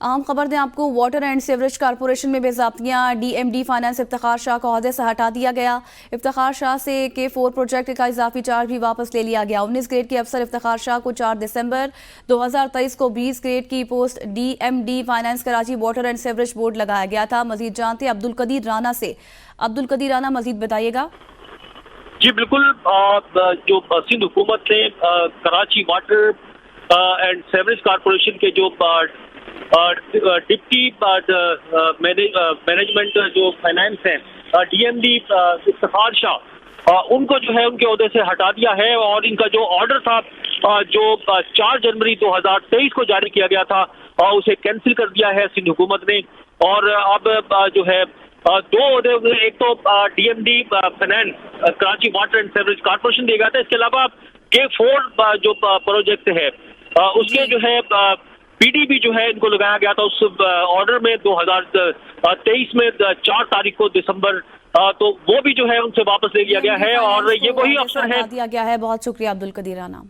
अहम खबर दें आपको, वाटर एंड सीवरेज कारपोरेशन में बेज़ाब्तियाँ, डीएमडी फाइनेंस इफ्तिखार शाह को ओहदे से हटा दिया गया। इफ्तिखार शाह से K4 प्रोजेक्ट का इजाफी चार्ज भी वापस ले लिया गया। 19 ग्रेड के अफसर इफ्तिखार शाह को 4 दिसंबर 2023 को 20 ग्रेड की post DMD finance Karachi water and sewerage board लगाया गया था। मजीद जानते अब्दुल कदीर राना से। अब्दुल कदीर राना, मजीद बताइएगा। जी बिल्कुल, जो सिंध हुकूमत ने Karachi water and sewerage corporation के जो डिप्टी मैनेजमेंट जो फाइनेंस है डीएमडी इफ्तिखार शाह, उनको जो है उनके ओहदे से हटा दिया है और इनका जो ऑर्डर था जो 4 जनवरी 2023 को जारी किया गया था उसे कैंसिल कर दिया है सिंध हुकूमत ने। और अब जो है 2 ओहदे, एक तो DMD finance Karachi water and sewerage corporation दिया गया था, इसके अलावा K4 जो प्रोजेक्ट है उसके जो है पीडीबी जो है इनको लगाया गया था उस ऑर्डर में 2023 में 4 तारीख को दिसंबर, तो वो भी जो है उनसे वापस ले लिया गया है और ये वही अफसर है। दिया गया है। बहुत शुक्रिया अब्दुल कदीर राना।